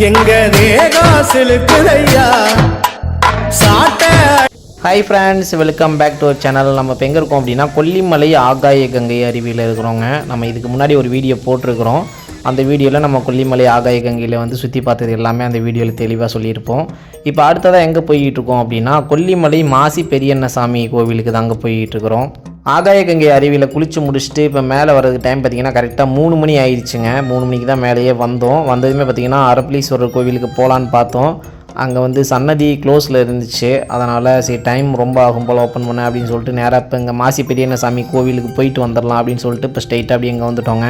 எங்க தேகம் சிலுக்குதையா சாட்ட. Hi friends, welcome back to our channel. நம்ம இப்போ எங்கே இருக்கோம் அப்படின்னா கொல்லிமலை ஆகாய கங்கை அருவியில் இருக்கிறோங்க. நம்ம இதுக்கு முன்னாடி ஒரு வீடியோ போட்டிருக்கிறோம். அந்த வீடியோவில் நம்ம கொல்லிமலை ஆகாய கங்கையில் வந்து சுற்றி பார்த்தது எல்லாமே அந்த வீடியோவில் தெளிவாக சொல்லியிருப்போம். இப்போ அடுத்ததாக எங்கே போய்கிட்டு இருக்கோம் அப்படின்னா கொல்லிமலை மாசி பெரியண்ணசாமி கோவிலுக்கு தான் அங்கே போய்கிட்டுருக்குறோம். ஆகாய கங்கை அருவியில் குளித்து முடிச்சுட்டு இப்போ மேலே வர்றதுக்கு டைம் பார்த்திங்கன்னா கரெக்டாக 3 மணி ஆயிடுச்சுங்க. 3 மணிக்கு தான் மேலேயே வந்தோம். வந்ததுமே பார்த்திங்கன்னா அரப்பளீஸ்வரர் கோவிலுக்கு போகலான்னு பார்த்தோம். அங்கே வந்து சன்னதி க்ளோஸில் இருந்துச்சு. அதனால் சரி டைம் ரொம்ப ஆகும் போல் ஓப்பன் பண்ண அப்படின்னு சொல்லிட்டு நேராக இப்போ இங்கே மாசி பெரியண்ணசாமி கோவிலுக்கு போயிட்டு வந்துடலாம் அப்படின்னு சொல்லிட்டு இப்போ ஸ்ட்ரைட்டாக அப்படி இங்கே வந்துட்டோங்க.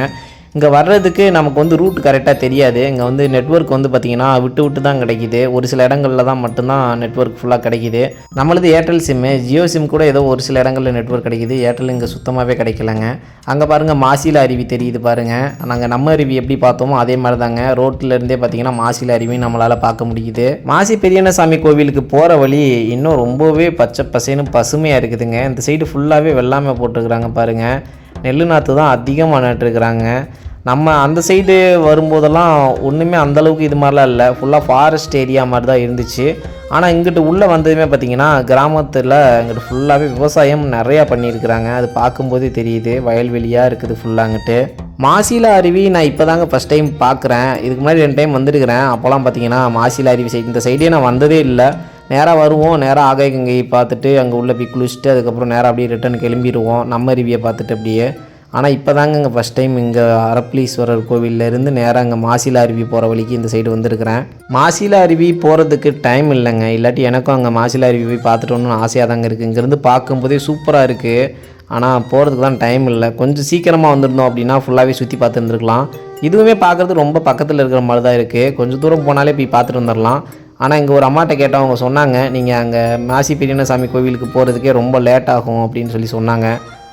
இங்கே வர்றதுக்கு நமக்கு வந்து ரூட் கரெக்டாக தெரியாது. இங்கே வந்து நெட்வொர்க் வந்து பார்த்திங்கன்னா விட்டு தான் கிடைக்கிது. ஒரு சில இடங்களில் தான் மட்டும்தான் நெட்வொர்க் ஃபுல்லாக கிடைக்கிது. நம்மளது ஏர்டெல் சிம்மு, ஜியோ சிம் கூட ஏதோ ஒரு சில இடங்களில் நெட்வொர்க் கிடைக்கிது. ஏர்டெல் இங்கே சுத்தமாகவே கிடைக்கலங்க. அங்கே பாருங்கள் மாசில அருவி தெரியுது பாருங்கள். நாங்கள் நம்ம அருவி எப்படி பார்த்தோமோ அதே மாதிரி தாங்க. ரோட்டிலேருந்தே பார்த்திங்கன்னா மாசில அருவி நம்மளால் பார்க்க முடியுது. மாசி பெரியண்ணசாமி கோவிலுக்கு போகிற வழி இன்னும் ரொம்பவே பச்சை பசேன்னு பசுமையாக இருக்குதுங்க. இந்த சைடு ஃபுல்லாகவே வெள்ளாமை போட்டுருக்குறாங்க பாருங்கள். நெல் நாற்று தான் அதிகமாக நட்டுருக்குறாங்க. நம்ம அந்த சைடு வரும்போதெல்லாம் ஒன்றுமே அந்தளவுக்கு இது மாதிரிலாம் இல்லை. ஃபுல்லாக ஃபாரஸ்ட் ஏரியா மாதிரி தான் இருந்துச்சு. ஆனால் இங்கிட்டு உள்ளே வந்ததுமே பார்த்திங்கன்னா கிராமத்தில் இங்கிட்டு ஃபுல்லாகவே விவசாயம் நிறையா பண்ணியிருக்கிறாங்க. அது பார்க்கும்போதே தெரியுது, வயல்வெளியாக இருக்குது ஃபுல்லாக. அங்கிட்டு மாசில அருவி நான் இப்போ தாங்க ஃபஸ்ட் டைம் பார்க்குறேன். இதுக்கு முன்னாடி 2 டைம் வந்துருக்கிறேன். அப்போல்லாம் பார்த்திங்கன்னா மாசில அருவி சைடு இந்த சைடே நான் வந்ததே இல்லை. நேராக வருவோம், நேராக ஆகாய கங்கையை பார்த்துட்டு அங்கே உள்ளே போய் குளிச்சுட்டு அதுக்கப்புறம் நேராக அப்படியே ரிட்டன் கிளம்பிடுவோம் நம்ம அருவியை பார்த்துட்டு அப்படியே. ஆனால் இப்போ தாங்க இங்கே ஃபஸ்ட் டைம் இங்கே அரப்பளீஸ்வரர் கோவிலேருந்து நேராக அங்கே மாசில அருவி போகிற வழிக்கு இந்த சைடு வந்துருக்கிறேன். மாசில அருவி போகிறதுக்கு டைம் இல்லைங்க. இல்லாட்டி எனக்கும் அங்கே மாசில அருவி போய் பார்த்துட்டு வரணும்னு ஆசையாக தாங்க இருக்குது. இங்கேருந்து பார்க்கும்போதே சூப்பராக இருக்குது. ஆனால் போகிறதுக்கு தான் டைம் இல்லை. கொஞ்சம் சீக்கிரமாக வந்துருந்தோம் அப்படின்னா ஃபுல்லாகவே சுற்றி பார்த்துருந்துருக்கலாம். இதுவுமே பார்க்குறது ரொம்ப பக்கத்தில் இருக்கிற மாதிரி தான் இருக்குது. கொஞ்சம் தூரம் போனாலே போய் பார்த்துட்டு வந்துடலாம். ஆனால் இங்கே ஒரு அம்மாட்ட கேட்டால் அவங்க சொன்னாங்க, நீங்கள் அங்கே மாசி பெரியண்ணசாமி கோவிலுக்கு போகிறதுக்கே ரொம்ப லேட் ஆகும் அப்படின்னு சொல்லி சொன்னாங்க.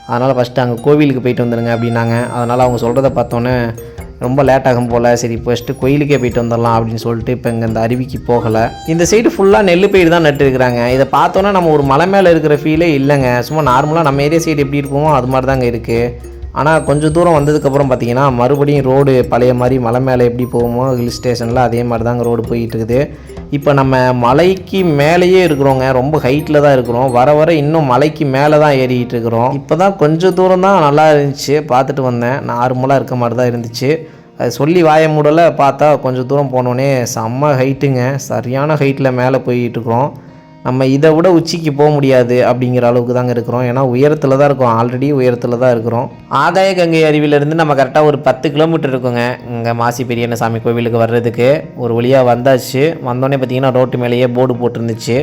அதனால் ஃபஸ்ட்டு அங்கே கோவிலுக்கு போயிட்டு வந்துடுங்க அப்படின்னாங்க. அதனால் அவங்க சொல்கிறத பார்த்தோன்னே ரொம்ப லேட் ஆகும் போல், சரி ஃபஸ்ட்டு கோயிலுக்கே போயிட்டு வந்துடலாம் அப்படின்னு சொல்லிட்டு இப்போ இங்கே இந்த அருவிக்கு போகலை. இந்த சைடு ஃபுல்லாக நெல் பயிர் தான் நட்டுருக்குறாங்க. இதை பார்த்தோன்னா நம்ம ஒரு மலை மேலே இருக்கிற ஃபீலே இல்லைங்க. சும்மா நார்மலாக நம்ம ஏரியா சைடு எப்படி இருக்குமோ அது மாதிரி தாங்க இருக்குது. ஆனால் கொஞ்சம் தூரம் வந்ததுக்கப்புறம் பார்த்திங்கன்னா மறுபடியும் ரோடு பழைய மாதிரி மலை மேலே எப்படி போகுமோ ஹில் ஸ்டேஷனில் அதே மாதிரி தாங்க ரோடு போயிட்டு இருக்குது. இப்போ நம்ம மலைக்கு மேலேயே இருக்கிறோங்க. ரொம்ப ஹைட்டில் தான் இருக்கிறோம். வர வர இன்னும் மலைக்கு மேலே தான் ஏறிக்கிட்டு இருக்கிறோம். இப்போ தான் கொஞ்சம் தூரம் தான் நல்லா இருந்துச்சு, பார்த்துட்டு வந்தேன். நார்மலாக இருக்க மாதிரி தான் இருந்துச்சு. அது சொல்லி வாய மூடலை. பார்த்தா கொஞ்சம் தூரம் போனோடனே செம்ம ஹைட்டுங்க. சரியான ஹைட்டில் மேலே போயிட்டுருக்குறோம். நம்ம இதை விட உச்சிக்கு போக முடியாது அப்படிங்கிற அளவுக்கு தாங்க இருக்கிறோம். ஏன்னா உயரத்தில் தான் இருக்கோம், ஆல்ரெடி உயரத்தில் தான் இருக்கிறோம். ஆகாய கங்கை அருவியிலேருந்து நம்ம கரெக்டாக ஒரு 10 கிலோமீட்டர் இருக்குங்க இங்கே மாசி பெரியண்ணசாமி கோவிலுக்கு வர்றதுக்கு. ஒரு வழியாக வந்தாச்சு. வந்தோடனே பார்த்திங்கன்னா ரோட்டு மேலேயே போர்டு போட்டிருந்துச்சு.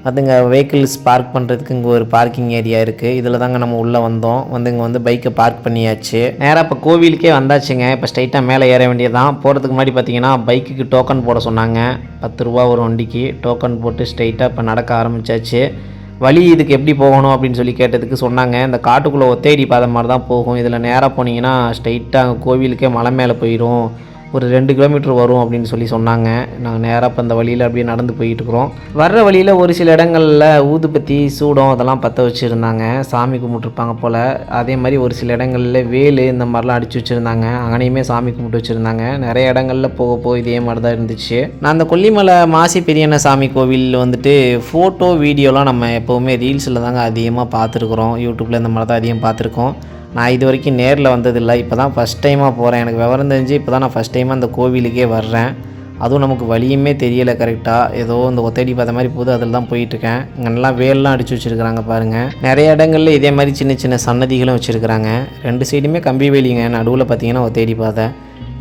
அதுங்க வெஹிக்கிள்ஸ் பார்க் பண்ணுறதுக்கு இங்கே ஒரு பார்க்கிங் ஏரியா இருக்குது. இதில் தாங்க நம்ம உள்ளே வந்தோம். இங்கே வந்து பைக்கை பார்க் பண்ணியாச்சு. நேராக இப்போ கோவிலுக்கே வந்தாச்சுங்க. இப்போ ஸ்ட்ரைட்டாக மேலே ஏற வேண்டியதான். போகிறதுக்கு முன்னாடி பார்த்திங்கன்னா பைக்குக்கு டோக்கன் போட சொன்னாங்க. 10 ரூபா ஒரு வண்டிக்கு டோக்கன் போட்டு ஸ்ட்ரைட்டாக இப்போ நடக்க ஆரம்பித்தாச்சு. வழி இதுக்கு எப்படி போகணும் அப்படின்னு சொல்லி கேட்டதுக்கு சொன்னாங்க, இந்த காட்டுக்குள்ளே ஒத்தையடி பாதை மாதிரி தான் போகும். இதில் நேராக போனீங்கன்னா ஸ்ட்ரைட்டாக கோவிலுக்கே மலை மேலே போயிடும். ஒரு 2 கிலோமீட்டர் வரும் அப்படின்னு சொல்லி சொன்னாங்க. நாங்கள் நேராக இப்போ அந்த வழியில் அப்படியே நடந்து போயிட்டு இருக்கிறோம். வர்ற வழியில் ஒரு சில இடங்களில் ஊதுபத்தி சூடம் அதெல்லாம் பற்ற வச்சுருந்தாங்க. சாமி கும்பிட்டுருப்பாங்க போல். அதே மாதிரி ஒரு சில இடங்களில் வேலு இந்த மாதிரிலாம் அடித்து வச்சுருந்தாங்க. அங்கனையுமே சாமி கும்பிட்டு வச்சுருந்தாங்க. நிறைய இடங்களில் போக இதே மாதிரி தான் இருந்துச்சு. நான் அந்த கொல்லிமலை மாசி பெரியண்ணசாமி கோவில் வந்துட்டு ஃபோட்டோ வீடியோலாம் நம்ம எப்போவுமே ரீல்ஸில் தாங்க அதிகமாக பார்த்துருக்குறோம். யூடியூப்பில் இந்த மாதிரி தான் அதிகம் பார்த்துருக்கோம். நான் இது வரைக்கும் நேரில் வந்ததில்லை. இப்போ தான் ஃபஸ்ட் டைமாக போகிறேன். எனக்கு விவரம் தெரிஞ்சு இப்போ தான் நான் ஃபஸ்ட் டைமாக அந்த கோவிலுக்கே வர்றேன். அதுவும் நமக்கு வழியுமே தெரியலை கரெக்டாக. ஏதோ இந்த ஒத்தடி பார்த்த மாதிரி போது அதில் தான் போயிட்டுருக்கேன். இங்கெல்லாம் வேல்லாம் அடித்து வச்சுருக்குறாங்க பாருங்கள். நிறைய இடங்களில் இதே மாதிரி சின்ன சின்ன சன்னதிகளும் வச்சுருக்குறாங்க. 2 சைடுமே கம்பி வேலிங்க. நடுவில் பார்த்திங்கன்னா ஒத்தடி பாதை.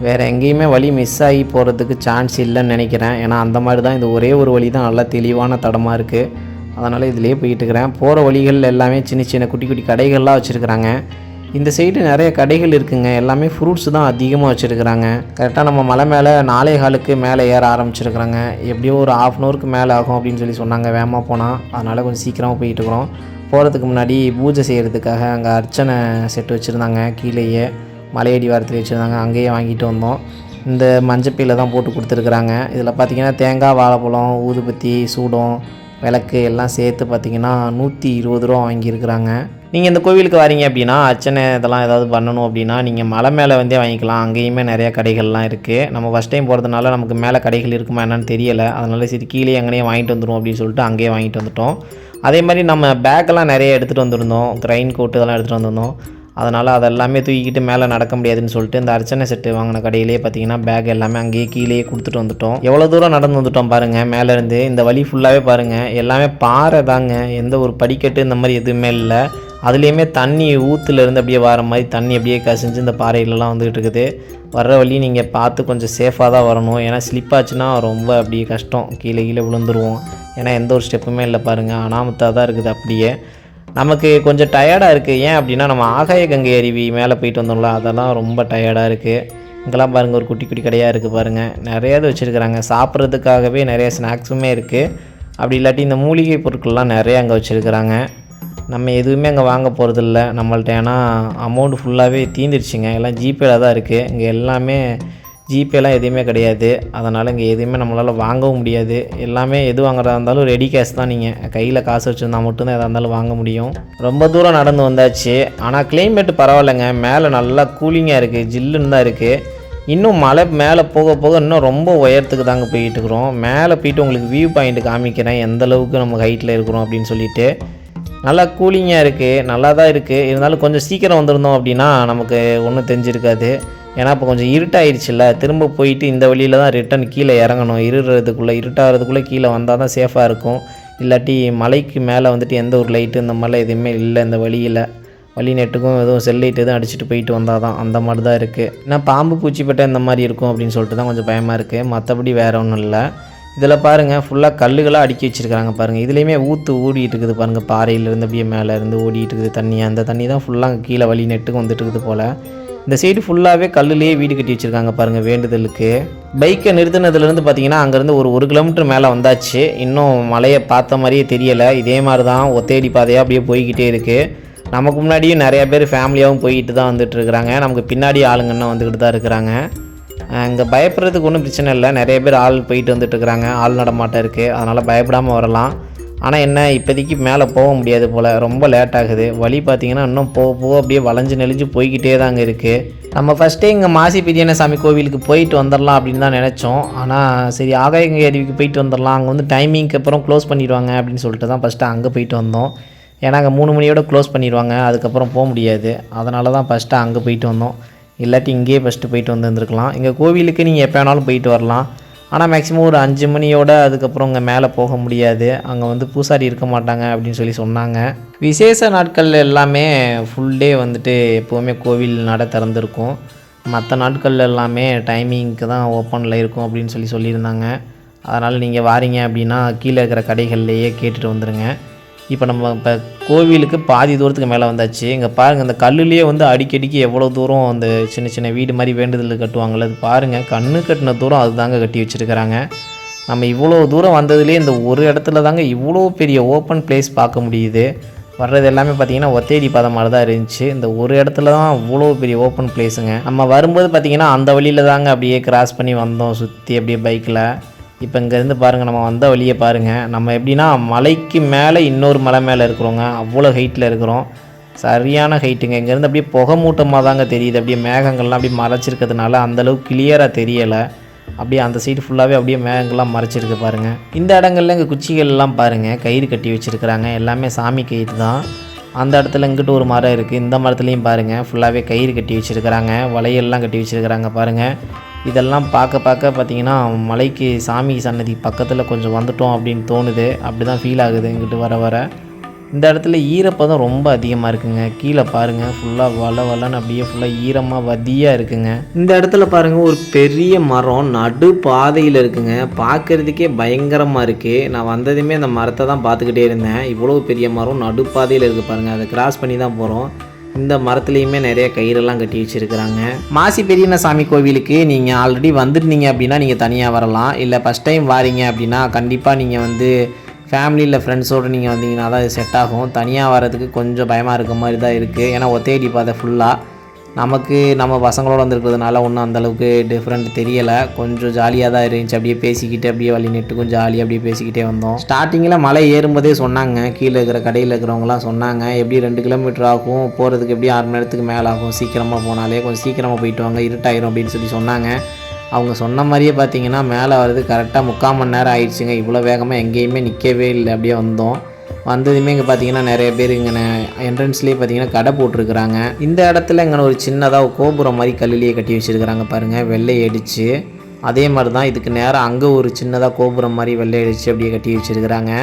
வேறு எங்கேயுமே வழி மிஸ் ஆகி போகிறதுக்கு சான்ஸ் இல்லைன்னு நினைக்கிறேன். ஏன்னா அந்த மாதிரி தான் இந்த ஒரே ஒரு வழி தான் நல்லா தெளிவான தடமாக இருக்குது. அதனால் இதிலே போயிட்டுருக்கிறேன். போகிற வழிகள் எல்லாமே சின்ன சின்ன குட்டி குட்டி கடைகள்லாம் வச்சுருக்குறாங்க. இந்த சைடு நிறைய கடைகள் இருக்குங்க. எல்லாமே ஃப்ரூட்ஸ் தான் அதிகமாக வச்சுருக்குறாங்க. கரெக்டாக நம்ம மலை மேலே 4:15க்கு மேலே ஏற ஆரம்பிச்சிருக்கிறாங்க. எப்படியோ ஒரு 1/2 hour மேலே ஆகும் அப்படின்னு சொல்லி சொன்னாங்க வேகமாக போனால். அதனால் கொஞ்சம் சீக்கிரமாக போயிட்டுருக்குறோம். போகிறதுக்கு முன்னாடி பூஜை செய்கிறதுக்காக அங்கே அர்ச்சனை செட்டு வச்சுருந்தாங்க. கீழேயே மலையடி வாரத்தில் வச்சுருந்தாங்க. அங்கேயே வாங்கிட்டு வந்தோம். இந்த மஞ்சப்பையில் தான் போட்டு கொடுத்துருக்குறாங்க. இதில் பார்த்திங்கன்னா தேங்காய், வாழைப்பழம், ஊதுபத்தி, சூடம் விளக்கு எல்லாம் சேர்த்து பார்த்திங்கன்னா 120 ரூபா வாங்கியிருக்கிறாங்க. நீங்கள் இந்த கோவிலுக்கு வரீங்க அப்படின்னா அர்ச்சனை இதெல்லாம் ஏதாவது பண்ணணும் அப்படின்னா நீங்கள் மலை மேலே வந்தே வாங்கிக்கலாம். அங்கேயுமே நிறையா கடைகள்லாம் இருக்குது. நம்ம ஃபஸ்ட் டைம் போகிறதுனால நமக்கு மேலே கடைகள் இருக்குமா என்னன்னு தெரியலை. அதனால சரி கீழே எங்கேயே வாங்கிட்டு வந்துடும் அப்படின்னு சொல்லிட்டு அங்கேயே வாங்கிட்டு வந்துட்டோம். அதே மாதிரி நம்ம பேக்கெல்லாம் நிறைய எடுத்துகிட்டு வந்திருந்தோம். ரெயின் கோட் இதெல்லாம் எடுத்துகிட்டு வந்திருந்தோம். அதனால் அதெல்லாமே தூக்கிக்கிட்டு மேலே நடக்க முடியாதுன்னு சொல்லிட்டு இந்த அர்ச்சனை செட்டு வாங்கின கடையிலே பார்த்திங்கன்னா பேக் எல்லாமே அங்கேயே கீழேயே கொடுத்துட்டு வந்துட்டோம். எவ்வளோ தூரம் நடந்து வந்துட்டோம் பாருங்கள். மேலேருந்து இந்த வழி ஃபுல்லாகவே பாருங்கள் எல்லாமே பாறை தாங்க. எந்த ஒரு படிக்கட்டு இந்த மாதிரி எதுவுமே இல்லை. அதுலேயுமே தண்ணி ஊற்றுலேருந்து அப்படியே வர மாதிரி தண்ணி அப்படியே கசிஞ்சு இந்த பாறையிலலாம் வந்துகிட்டு இருக்குது. வர்ற வழி நீங்கள் பார்த்து கொஞ்சம் சேஃபாக தான் வரணும். ஏன்னா ஸ்லிப்பாச்சுன்னா ரொம்ப அப்படியே கஷ்டம், கீழே விழுந்துருவோம். ஏன்னா எந்த ஒரு ஸ்டெப்புமே இல்லை பாருங்கள், அனாமத்தாக தான் இருக்குது. அப்படியே நமக்கு கொஞ்சம் டயர்டாக இருக்குது. ஏன் அப்படின்னா நம்ம ஆகாய கங்கை அருவி மேலே போயிட்டு வந்தோம்ல, அதெல்லாம் ரொம்ப டயர்டாக இருக்குது. இங்கெல்லாம் பாருங்கள் ஒரு குட்டி குட்டி கடையாக இருக்குது பாருங்கள். நிறையா இது வச்சுருக்குறாங்க. சாப்பிட்றதுக்காகவே நிறைய ஸ்நாக்ஸுமே இருக்குது. அப்படி இல்லாட்டி இந்த மூலிகை பொருட்கள்லாம் நிறையா அங்கே வச்சுருக்குறாங்க. நம்ம எதுவுமே அங்கே வாங்க போகிறதில்ல நம்மள்ட்ட. ஏன்னா அமௌண்ட் ஃபுல்லாகவே தீந்துடுச்சுங்க. எல்லாம் ஜிபேயில் தான் இருக்குது. இங்கே எல்லாமே ஜிபேலாம் எதுவுமே கிடையாது. அதனால் இங்கே எதுவுமே நம்மளால் வாங்கவும் முடியாது. எல்லாமே எது வாங்குறதா இருந்தாலும் ரெடி கேஷ் தான். நீங்கள் கையில் காசு வச்சுருந்தா மட்டும்தான் எதாக இருந்தாலும் வாங்க முடியும். ரொம்ப தூரம் நடந்து வந்தாச்சு. ஆனால் கிளைமேட்டு பரவாயில்லைங்க. மேலே நல்லா கூலிங்காக இருக்குது, ஜில்லுன்னு தான் இருக்குது. இன்னும் மலை மேலே போக போக இன்னும் ரொம்ப உயரத்துக்கு தாங்க போயிட்டு இருக்கிறோம். மேலே போயிட்டு உங்களுக்கு வியூ பாயிண்ட் காமிக்கிறேன் எந்தளவுக்கு நம்ம ஹைட்டில் இருக்கிறோம் அப்படின்னு சொல்லிட்டு. நல்லா கூலிங்காக இருக்குது, நல்லா தான் இருக்குது. இருந்தாலும் கொஞ்சம் சீக்கிரம் வந்திருந்தோம் அப்படின்னா நமக்கு ஒன்றும் தெரிஞ்சிருக்காது. ஏன்னா இப்போ கொஞ்சம் இருட்டாயிடுச்சுல்ல. திரும்ப போயிட்டு இந்த வழியில் தான் ரிட்டன் கீழே இறங்கணும். இருட்டாகிறதுக்குள்ளே கீழே வந்தால் தான் சேஃபாக இருக்கும். இல்லாட்டி மலைக்கு மேலே வந்துட்டு எந்த ஒரு லைட்டு இந்த மாதிரிலாம் எதுவுமே இல்லை இந்த வழியில். வழி நெட்டுக்கும் எதுவும் செல்லைட்டு எதுவும் அடிச்சுட்டு போயிட்டு வந்தால் தான் அந்த மாதிரி தான் இருக்குது. ஏன்னா பாம்பு பூச்சிப்பட்டை இந்த மாதிரி இருக்கும் அப்படின்னு சொல்லிட்டு தான் கொஞ்சம் பயமாக இருக்குது. மற்றபடி வேறு ஒன்றும் இல்லை. இதில் பாருங்கள் ஃபுல்லாக கல்லுகளாக அடுக்கி வச்சுருக்காங்க பாருங்கள். இதுலேயுமே ஓடிட்டு இருக்குது பாருங்கள். பாறையிலேருந்து அப்படியே மேலே இருந்து ஓடிட்டு இருக்குது தண்ணி. அந்த தண்ணி தான் ஃபுல்லாக கீழே வழி நெட்டுக்கு வந்துட்டு இருக்குது போல். இந்த சைடு ஃபுல்லாகவே கல்லுலேயே வீடு கட்டி வச்சுருக்காங்க பாருங்கள் வேண்டுதலுக்கு. பைக்கை நிறுத்தினதுலேருந்து பார்த்தீங்கன்னா அங்கேருந்து ஒரு 1 கிலோமீட்டர் மேலே வந்தாச்சு. இன்னும் மலையை பார்த்த மாதிரியே தெரியலை. இதே மாதிரி தான் ஒத்தேடி பாதையாக அப்படியே போய்கிட்டே இருக்குது. நமக்கு முன்னாடியும் நிறையா பேர் ஃபேமிலியாகவும் போய்கிட்டு தான் வந்துட்டு இருக்கிறாங்க. நமக்கு பின்னாடி ஆளுங்கன்னா வந்துக்கிட்டு தான் இருக்கிறாங்க. இங்கே பயப்படுறதுக்கு ஒன்றும் பிரச்சனை இல்லை. நிறைய பேர் ஆள் போயிட்டு வந்துட்டுருக்குறாங்க. ஆள் நடமாட்டம் இருக்குது. அதனால் பயப்படாமல் வரலாம். ஆனால் என்ன இப்போதைக்கு மேலே போக முடியாது போல், ரொம்ப லேட் ஆகுது. வழி பார்த்திங்கன்னா இன்னும் போக அப்படியே வளைஞ்சு நெளிஞ்சு போய்கிட்டே தாங்க இருக்குது. நம்ம ஃபஸ்ட்டே இங்கே மாசி பெரியண்ண சாமி கோவிலுக்கு போயிட்டு வந்துடலாம் அப்படின்னு தான் நினச்சோம். ஆனால் சரி ஆகாய கங்கை அருவிக்கு போயிட்டு வந்துடலாம், அங்கே வந்து டைமிங்க்கு அப்புறம் க்ளோஸ் பண்ணிடுவாங்க அப்படின்னு சொல்லிட்டு தான் ஃபஸ்ட்டு அங்கே போயிட்டு வந்தோம். ஏன்னா அங்கே 3 மணியோட க்ளோஸ் பண்ணிடுவாங்க, அதுக்கப்புறம் போக முடியாது. அதனால தான் ஃபஸ்ட்டு அங்கே போயிட்டு வந்தோம். இல்லாட்டி இங்கேயே ஃபஸ்ட்டு போயிட்டு வந்துருந்துருக்கலாம். இங்கே கோவிலுக்கு நீங்கள் எப்போ வேணாலும் போயிட்டு வரலாம். ஆனால் மேக்ஸிமம் ஒரு 5 மணியோட அதுக்கப்புறம் இங்கே மேலே போக முடியாது. அங்கே வந்து பூசாரி இருக்க மாட்டாங்க அப்படின்னு சொல்லி சொன்னாங்க. விசேஷ நாட்கள் எல்லாமே ஃபுல் டே வந்துட்டு எப்போவுமே கோவில் நட திறந்துருக்கும். மற்ற நாட்கள் எல்லாமே டைமிங்க்கு தான் ஓப்பனில் இருக்கும் அப்படின்னு சொல்லியிருந்தாங்க. அதனால் நீங்கள் வாரீங்க அப்படின்னா கீழே இருக்கிற கடைகள்லேயே கேட்டுட்டு வந்துடுங்க. இப்போ நம்ம கோவிலுக்கு பாதி தூரத்துக்கு மேலே வந்தாச்சு. இங்கே பாருங்கள் இந்த கல்லுலேயே வந்து அடிக்கடிக்கு எவ்வளோ தூரம் அந்த சின்ன சின்ன வீடு மாதிரி வேண்டுதல் கட்டுவாங்கள்ல, அது பாருங்கள் கண்ணு கட்டின தூரம் அது தாங்க கட்டி வச்சுருக்கிறாங்க. நம்ம இவ்வளோ தூரம் வந்ததுலேயே இந்த ஒரு இடத்துல தாங்க இவ்வளோ பெரிய ஓப்பன் பிளேஸ் பார்க்க முடியுது. வர்றது எல்லாமே பார்த்திங்கன்னா ஒத்தேடி பாதை மாதிரி தான் இருந்துச்சு. இந்த ஒரு இடத்துல தான் அவ்வளோ பெரிய ஓப்பன் பிளேஸுங்க. நம்ம வரும்போது பார்த்திங்கன்னா அந்த வழியில் தாங்க அப்படியே கிராஸ் பண்ணி வந்தோம் சுற்றி அப்படியே பைக்கில். இப்போ இங்கேருந்து பாருங்கள் நம்ம வந்த வழியை பாருங்கள். நம்ம எப்படின்னா மலைக்கு மேலே இன்னொரு மலை மேலே இருக்கிறோங்க, அவ்வளோ ஹைட்டில் இருக்கிறோம். சரியான ஹைட்டுங்க. இங்கேருந்து அப்படியே புகை மூட்டமாக தாங்க தெரியுது. அப்படியே மேகங்கள்லாம் அப்படியே மறைச்சிருக்கிறதுனால அந்தளவுக்கு கிளியராக தெரியலை. அப்படியே அந்த சைடு ஃபுல்லாகவே அப்படியே மேகங்கள்லாம் மறைச்சிருக்கு பாருங்கள். இந்த இடங்கள்ல இங்கே குச்சிகள்லாம் பாருங்கள் கயிறு கட்டி வச்சுருக்குறாங்க. எல்லாமே சாமி கயிறு தான். அந்த இடத்துல இங்கிட்ட ஒரு மரம் இருக்குது. இந்த மரத்துலேயும் பாருங்கள் ஃபுல்லாகவே கயிறு கட்டி வச்சுருக்கிறாங்க, வளையல்லாம் கட்டி வச்சுருக்கிறாங்க பாருங்கள். இதெல்லாம் பார்க்க பார்த்திங்கன்னா மலைக்கு சாமி சன்னதி பக்கத்தில் கொஞ்சம் வந்துட்டோம் அப்படின்னு தோணுது. அப்படி தான் ஃபீல் ஆகுது இங்கிட்டு வர. இந்த இடத்துல ஈரப்பதம் ரொம்ப அதிகமாக இருக்குங்க. கீழே பாருங்கள் ஃபுல்லாக வளன்னு அப்படியே ஃபுல்லாக ஈரமாக வதியாக இருக்குங்க. இந்த இடத்துல பாருங்கள் ஒரு பெரிய மரம் நடு பாதையில் இருக்குங்க. பார்க்குறதுக்கே பயங்கரமாக இருக்குது. நான் வந்ததுமே அந்த மரத்தை தான் பார்த்துக்கிட்டே இருந்தேன். இவ்வளோ பெரிய மரம் நடு பாதையில் இருக்குது பாருங்கள். அதை கிராஸ் பண்ணி தான் போகிறோம். இந்த மரத்துலேயுமே நிறைய கயிறெல்லாம் கட்டி வச்சுருக்கிறாங்க. மாசி பெரியண்ண சாமி கோவிலுக்கு நீங்கள் ஆல்ரெடி வந்துருந்தீங்க அப்படின்னா நீங்கள் தனியாக வரலாம். இல்லை ஃபஸ்ட் டைம் வாரீங்க அப்படின்னா கண்டிப்பாக நீங்கள் வந்து ஃபேமிலியில் ஃப்ரெண்ட்ஸோடு நீங்கள் வந்தீங்கன்னா தான் இது செட் ஆகும். தனியாக வரதுக்கு கொஞ்சம் பயமாக இருக்க மாதிரி தான் இருக்குது. ஏன்னா ஒத்தேடி பாதை ஃபுல்லாக நமக்கு நம்ம பசங்களோட வந்துருக்கிறதுனால ஒன்றும் அந்தளவுக்கு டிஃப்ரெண்ட் தெரியலை. கொஞ்சம் ஜாலியாக தான் இருந்துச்சு. அப்படியே பேசிக்கிட்டு அப்படியே வழி நெட்டுக்கும் ஜாலியாக அப்படியே பேசிக்கிட்டே வந்தோம். ஸ்டார்டிங்கில் மலை ஏறும்போதே சொன்னாங்க, கீழே இருக்கிற கடையில் இருக்கிறவங்களாம் சொன்னாங்க, எப்படி 2 கிலோமீட்டர் ஆகும், போகிறதுக்கு எப்படி 6 மணி நேரத்துக்கு மேலே ஆகும், சீக்கிரமாக போனாலே கொஞ்சம் சீக்கிரமாக போயிட்டு வாங்க, இருட்டாயிரும் அப்படின்னு சொல்லி சொன்னாங்க. அவங்க சொன்ன மாதிரியே பார்த்தீங்கன்னா மேலே வர்றது கரெக்டாக 3/4 மணி நேரம் ஆயிடுச்சுங்க. இவ்வளோ வேகமாக எங்கேயுமே நிற்கவே இல்லை. அப்படியே வந்தோம். வந்ததுமே இங்கே பார்த்தீங்கன்னா நிறைய பேர் இங்கே என்ட்ரன்ஸ்லேயே பார்த்தீங்கன்னா கடை போட்டிருக்கிறாங்க. இந்த இடத்துல இங்கே ஒரு சின்னதாக கோபுரம் மாதிரி கல்லுலேயே கட்டி வச்சுருக்கிறாங்க பாருங்கள், வெள்ளை அடித்து. அதே மாதிரி தான் இதுக்கு நேரம் அங்கே ஒரு சின்னதாக கோபுரம் மாதிரி வெள்ளை அடித்து அப்படியே கட்டி வச்சுருக்கிறாங்க.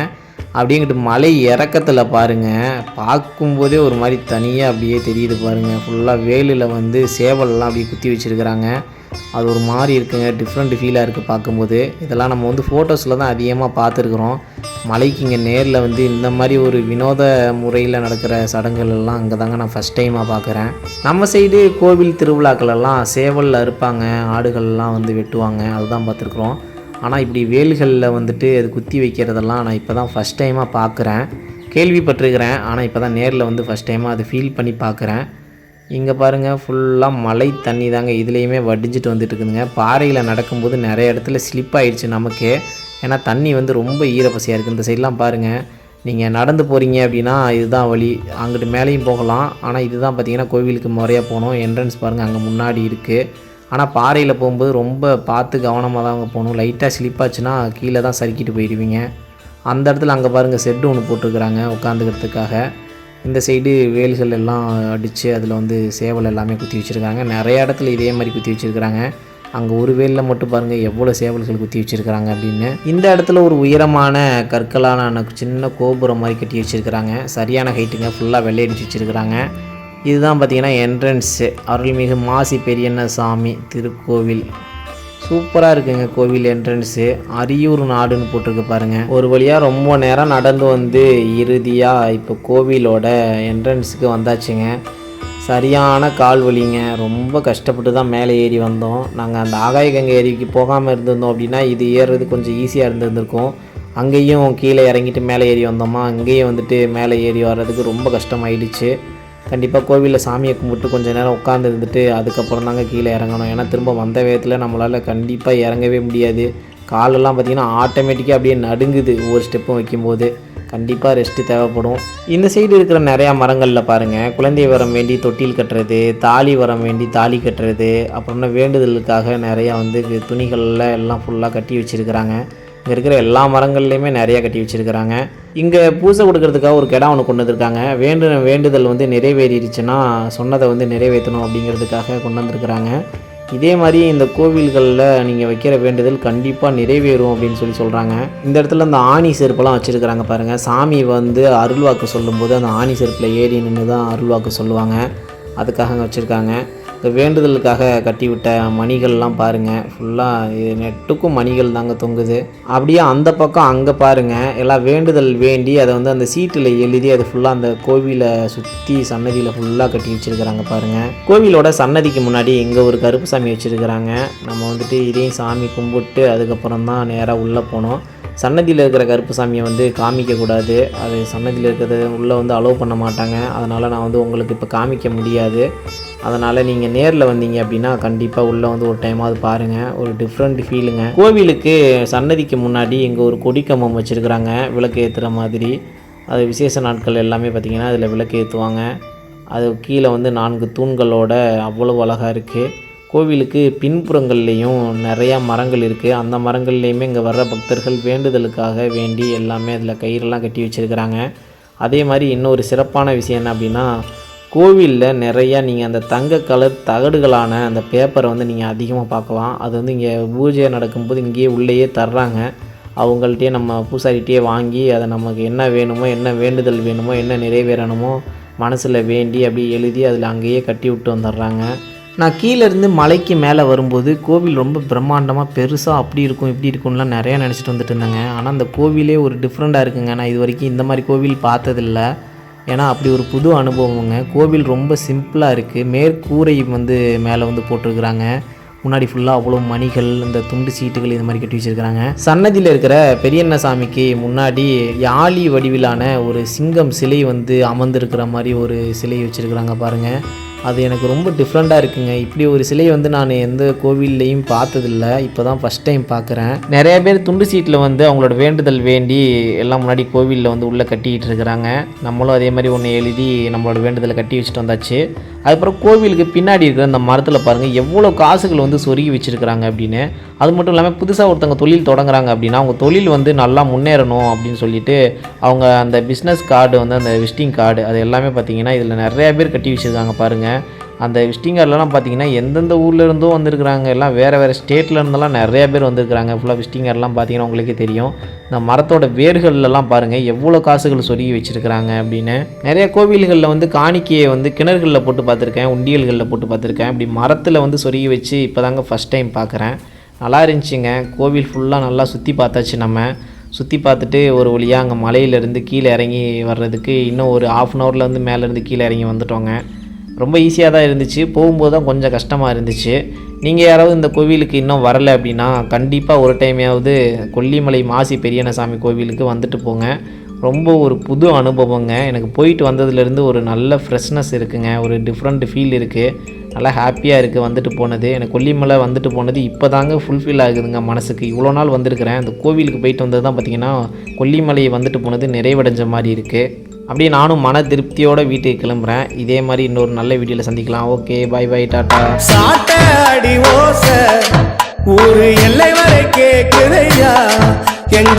அப்படிங்கிட்டு மலை இறக்கத்தில் பாருங்கள், பார்க்கும்போதே ஒரு மாதிரி தனியாக அப்படியே தெரியுது பாருங்கள். ஃபுல்லாக வேலில் வந்து சேவல்லாம் அப்படியே குத்தி வச்சுருக்கிறாங்க. அது ஒரு மாதிரி இருக்குங்க, டிஃப்ரெண்ட் ஃபீலாக இருக்குது பார்க்கும்போது. இதெல்லாம் நம்ம வந்து ஃபோட்டோஸில் தான் அதிகமாக பார்த்துருக்குறோம். மலைக்கு இங்கே நேரில் வந்து இந்த மாதிரி ஒரு வினோத முறையில் நடக்கிற சடங்குகள் எல்லாம் அங்கே தாங்க நான் ஃபஸ்ட் டைமாக பார்க்குறேன். நம்ம சைடு கோவில் திருவிழாக்களெல்லாம் சேவல் அறுப்பாங்க, ஆடுகள்லாம் வந்து வெட்டுவாங்க, அதுதான் பார்த்துருக்குறோம். ஆனால் இப்படி வேல்களில் வந்துட்டு அது குத்தி வைக்கிறதெல்லாம் நான் இப்போ தான் ஃபஸ்ட் டைமாக பார்க்குறேன். கேள்விப்பட்டிருக்கிறேன், ஆனால் இப்போ தான் நேரில் வந்து ஃபஸ்ட் டைமாக அது ஃபீல் பண்ணி பார்க்குறேன். இங்கே பாருங்கள், ஃபுல்லாக மழை தண்ணி தாங்க இதுலேயுமே வடிஞ்சிட்டு வந்துட்டு இருக்குதுங்க. பாறையில் நடக்கும்போது நிறைய இடத்துல ஸ்லிப் ஆகிடுச்சு நமக்கு. ஏன்னா தண்ணி வந்து ரொம்ப ஈரப்பசையாக இருக்குது. இந்த சைட்லாம் பாருங்கள், நீங்கள் நடந்து போகிறீங்க அப்படின்னா இதுதான் வழி, அங்கிட்டு மேலேயும் போகலாம். ஆனால் இதுதான் பார்த்திங்கன்னா கோவிலுக்கு முறையாக போகணும். என்ட்ரன்ஸ் பாருங்கள் அங்கே முன்னாடி இருக்குது. ஆனால் பாறையில் போகும்போது ரொம்ப பார்த்து கவனமாக தான் அங்கே போகணும். லைட்டாக ஸ்லிப் ஆச்சுன்னா கீழே தான் சறுக்கிட்டு போயிடுவீங்க. அந்த இடத்துல அங்கே பாருங்கள் செட்டு ஒன்று போட்டிருக்கிறாங்க உட்காந்துக்கிறதுக்காக. இந்த சைடு வேல்கள் எல்லாம் அடித்து அதில் வந்து சேவல் எல்லாமே குத்தி வச்சுருக்காங்க. நிறைய இடத்துல இதே மாதிரி குத்தி வச்சுருக்கிறாங்க. அங்கே ஒரு வேலில் மட்டும் பாருங்கள் எவ்வளோ சேவல்கள் குத்தி வச்சுருக்கிறாங்க அப்படின்னு. இந்த இடத்துல ஒரு உயரமான கற்களான சின்ன கோபுரம் மாதிரி கட்டி வச்சுருக்கிறாங்க. சரியான ஹைட்டுங்க, ஃபுல்லாக வெள்ளையடிச்சு வச்சுருக்கிறாங்க. இதுதான் பார்த்திங்கன்னா என்ட்ரன்ஸு, அருள்மிகு மாசி பெரியண்ண சாமி திருக்கோவில். சூப்பராக இருக்குங்க கோவில் என்ட்ரன்ஸு. அரியூர் நாடுன்னு போட்டிருக்கு பாருங்கள். ஒரு வழியாக ரொம்ப நேரம் நடந்து வந்து இறுதியாக இப்போ கோவிலோட என்ட்ரன்ஸுக்கு வந்தாச்சுங்க. சரியான கால் வலிங்க, ரொம்ப கஷ்டப்பட்டு தான் மேலே ஏறி வந்தோம். நாங்கள் அந்த ஆகாய கங்கை ஏரிக்கு போகாமல் இருந்திருந்தோம் அப்படின்னா இது ஏறுறது கொஞ்சம் ஈஸியாக இருந்திருக்கும். அங்கேயும் கீழே இறங்கிட்டு மேலே ஏறி வந்தோமா, அங்கேயும் வந்துட்டு மேலே ஏறி வர்றதுக்கு ரொம்ப கஷ்டமாயிடுச்சு. கண்டிப்பாக கோவிலில் சாமியை கும்பிட்டு கொஞ்சம் நேரம் உட்காந்து இருந்துட்டு அதுக்கப்புறம் தாங்க கீழே இறங்கணும். ஏன்னா திரும்ப வந்த வேகத்தில் நம்மளால் கண்டிப்பாக இறங்கவே முடியாது. காலெல்லாம் பார்த்திங்கன்னா ஆட்டோமேட்டிக்காக அப்படியே நடுங்குது ஒவ்வொரு ஸ்டெப்பும் வைக்கும்போது. கண்டிப்பாக ரெஸ்ட்டு தேவைப்படும். இந்த சைடு இருக்கிற நிறையா மரங்களில் பாருங்கள், குழந்தை வரம் வேண்டி தொட்டில் கட்டுறது, தாலி வரம் வேண்டி தாலி கட்டுறது, அப்புறம்னா வேண்டுதலுக்காக நிறையா வந்து துணிகளில் எல்லாம் ஃபுல்லாக கட்டி வச்சுருக்கிறாங்க. இங்கே இருக்கிற எல்லா மரங்கள்லையுமே நிறையா கட்டி வச்சுருக்கிறாங்க. இங்கே பூசை கொடுக்கறதுக்காக ஒரு கிடா ஒன்று கொண்டு வந்திருக்காங்க. வேண்டுதல் வந்து நிறைவேறிடுச்சுன்னா சொன்னதை வந்து நிறைவேற்றணும் அப்படிங்கிறதுக்காக கொண்டு வந்திருக்கிறாங்க. இதே மாதிரி இந்த கோவில்களில் நீங்கள் வைக்கிற வேண்டுதல் கண்டிப்பாக நிறைவேறும் அப்படின்னு சொல்கிறாங்க. இந்த இடத்துல அந்த ஆணி செருப்பெல்லாம் வச்சுருக்கிறாங்க பாருங்கள். சாமி வந்து அருள்வாக்கு சொல்லும்போது அந்த ஆணி செருப்பில் ஏறி நின்று தான் அருள்வாக்கு சொல்லுவாங்க. அதுக்காக அங்கே வச்சுருக்காங்க. இந்த வேண்டுதலுக்காக கட்டிவிட்ட மணிகள்லாம் பாருங்கள், ஃபுல்லாக நெட்டுக்கும் மணிகள் தாங்க தொங்குது. அப்படியே அந்த பக்கம் அங்கே பாருங்கள், எல்லாம் வேண்டுதல் வேண்டி அதை வந்து அந்த சீட்டில் எழுதி அது ஃபுல்லாக அந்த கோவிலை சுற்றி சன்னதியில் ஃபுல்லாக கட்டி வச்சுருக்கிறாங்க பாருங்கள். கோவிலோட சன்னதிக்கு முன்னாடி இங்கே ஒரு கருப்பு சாமி வச்சுருக்கிறாங்க. நம்ம வந்துட்டு இதையும் சாமி கும்பிட்டு அதுக்கப்புறம் தான் நேராக உள்ளே போனோம். சன்னதியில் இருக்கிற கருப்பு சாமியை வந்து காமிக்கக்கூடாது, அது சன்னதியில் இருக்கிறது உள்ளே வந்து அலோவ் பண்ண மாட்டாங்க. அதனால் நான் வந்து உங்களுக்கு இப்போ காமிக்க முடியாது. அதனால் நீங்கள் நேரில் வந்தீங்க அப்படின்னா கண்டிப்பாக உள்ளே வந்து ஒரு டைமாவது பாருங்கள், ஒரு டிஃப்ரெண்ட் ஃபீலுங்க. கோவிலுக்கு சன்னதிக்கு முன்னாடி இங்கே ஒரு கொடிக்கம்பம் வச்சுருக்குறாங்க விளக்கு ஏற்றுற மாதிரி. அது விசேஷ நாட்கள் எல்லாமே பார்த்திங்கன்னா அதில் விளக்கு ஏற்றுவாங்க. அது கீழே வந்து 4 தூண்களோட அவ்வளோ அழகாக இருக்குது. கோவிலுக்கு பின்புறங்கள்லேயும் நிறையா மரங்கள் இருக்குது. அந்த மரங்கள்லேயுமே இங்கே வர்ற பக்தர்கள் வேண்டுதலுக்காக வேண்டி எல்லாமே அதில் கயிறெல்லாம் கட்டி வச்சுருக்கிறாங்க. அதே மாதிரி இன்னொரு சிறப்பான விஷயம் என்ன அப்படின்னா, கோவிலில் நிறையா நீங்கள் அந்த தங்க கலர் தகடுகளான அந்த பேப்பரை வந்து நீங்கள் அதிகமாக பார்க்கலாம். அது வந்து இங்கே பூஜை நடக்கும்போது இங்கேயே உள்ளேயே தர்றாங்க. அவங்கள்ட்டே நம்ம பூசாரிகிட்டே வாங்கி அதை நமக்கு என்ன வேணுமோ, என்ன வேண்டுதல் வேணுமோ, என்ன நிறைவேறணுமோ மனசில் வேண்டி அப்படி எழுதி அதில் அங்கேயே கட்டி விட்டு வந்துடுறாங்க. நான் கீழேருந்து மலைக்கு மேலே வரும்போது கோவில் ரொம்ப பிரம்மாண்டமாக பெருசாக அப்படி இருக்கும் இப்படி இருக்கும்லாம் நிறையா நினச்சிட்டு வந்துட்டு இருந்தாங்க. ஆனால் அந்த கோவிலே ஒரு டிஃப்ரெண்ட்டாக இருக்குங்க. நான் இது வரைக்கும் இந்த மாதிரி கோவில் பார்த்ததில்ல. ஏன்னா அப்படி ஒரு புது அனுபவங்க. கோவில் ரொம்ப சிம்பிளாக இருக்குது. மேற்கூரை வந்து மேலே வந்து போட்டிருக்கிறாங்க. முன்னாடி ஃபுல்லாக அவ்வளோ மணிகள், இந்த துண்டு சீட்டுகள் இது மாதிரி கட்டி வச்சுருக்கிறாங்க. சன்னதியில் இருக்கிற பெரியண்ண சாமிக்கு முன்னாடி யாழி வடிவிலான ஒரு சிங்கம் சிலை வந்து அமர்ந்திருக்கிற மாதிரி ஒரு சிலை வச்சுருக்கிறாங்க பாருங்கள். அது எனக்கு ரொம்ப டிஃப்ரெண்ட்டாக இருக்குங்க. இப்படி ஒரு சிலையை வந்து நான் எந்த கோவில்லையும் பார்த்ததில்ல. இப்போ தான் ஃபஸ்ட் டைம் பார்க்குறேன். நிறைய பேர் துண்டு சீட்டில் வந்து அவங்களோட வேண்டுதல் வேண்டி எல்லாம் முன்னாடி கோவிலில் வந்து உள்ளே கட்டிக்கிட்டு இருக்கிறாங்க. நம்மளும் அதே மாதிரி ஒன்று எழுதி நம்மளோட வேண்டுதலை கட்டி வச்சுட்டு வந்தாச்சு. அதுக்கப்புறம் கோவிலுக்கு பின்னாடி இருக்கிற அந்த மரத்தில் பாருங்கள் எவ்வளோ காசுகள் வந்து சொருகி வச்சுருக்கிறாங்க அப்படின்னு. அது மட்டும் இல்லாமல் புதுசாக ஒருத்தவங்க தொழில் தொடங்குறாங்க அப்படின்னா அவங்க தொழில் வந்து நல்லா முன்னேறணும் அப்படின்னு சொல்லிட்டு அவங்க அந்த பிஸ்னஸ் கார்டு வந்து அந்த விசிட்டிங் கார்டு அது எல்லாமே பார்த்திங்கன்னா இதில் நிறையா பேர் கட்டி வச்சுருக்காங்க பாருங்கள். அந்த விசிட்டிங் கார்டெலாம் பார்த்திங்கன்னா எந்தெந்த ஊரில் இருந்தோ வந்திருக்கிறாங்க. எல்லாம் வேறு ஸ்டேட்டில் இருந்தெல்லாம் நிறையா பேர் வந்திருக்கிறாங்க. ஃபுல்லாக விசிட்டிங் கார்டெலாம் பார்த்திங்கன்னா உங்களுக்கே தெரியும். இந்த மரத்தோட வேர்கள்லாம் பாருங்கள் எவ்வளோ காசுகள் சொருகி வச்சுருக்கிறாங்க அப்படின்னு. நிறைய கோவில்களில் வந்து காணிக்கையை வந்து கிணறுகளில் போட்டு பார்த்துருக்கேன், உண்டியல்களில் போட்டு பார்த்துருக்கேன். இப்படி மரத்தில் வந்து சொருகி வச்சு இப்போ தாங்க ஃபஸ்ட் டைம் பார்க்குறேன். நல்லா இருந்துச்சுங்க. கோவில் ஃபுல்லாக நல்லா சுற்றி பார்த்தாச்சு. நம்ம சுற்றி பார்த்துட்டு ஒரு வழியாக அங்கே மலையிலேருந்து கீழே இறங்கி வர்றதுக்கு இன்னும் ஒரு ½ அன் ஹவரில் வந்து மேலேருந்து கீழே இறங்கி வந்துட்டோங்க. ரொம்ப ஈஸியாக தான் இருந்துச்சு. போகும்போது தான் கொஞ்சம் கஷ்டமாக இருந்துச்சு. நீங்கள் யாராவது இந்த கோவிலுக்கு இன்னும் வரலை அப்படின்னா கண்டிப்பாக ஒரு டைமையாவது கொல்லிமலை மாசி பெரியண்ணசாமி கோவிலுக்கு வந்துட்டு போங்க. ரொம்ப ஒரு புது அனுபவங்க. எனக்கு போயிட்டு வந்ததுலேருந்து ஒரு நல்ல ஃப்ரெஷ்னஸ் இருக்குங்க. ஒரு டிஃப்ரெண்ட் ஃபீல் இருக்குது. நல்லா ஹாப்பியாக இருக்குது வந்துட்டு போனது. எனக்கு கொல்லிமலை வந்துட்டு போனது இப்போ தாங்க ஃபுல்ஃபில் ஆகுதுங்க மனசுக்கு. இவ்வளோ நாள் வந்திருக்கிறேன். அந்த கோவிலுக்கு போயிட்டு வந்தது தான் பார்த்திங்கன்னா கொல்லிமலையை வந்துட்டு போனது நிறைவடைஞ்ச மாதிரி இருக்குது. அப்படியே நானும் மன திருப்தியோடு வீட்டுக்கு கிளம்புறேன். இதே மாதிரி இன்னொரு நல்ல வீடியோவில் சந்திக்கலாம். ஓகே, பாய் பாய், டாட்டா. சாட்ட அடி ஓசை ஊரு எல்லை வரை கேக்குதையா எங்க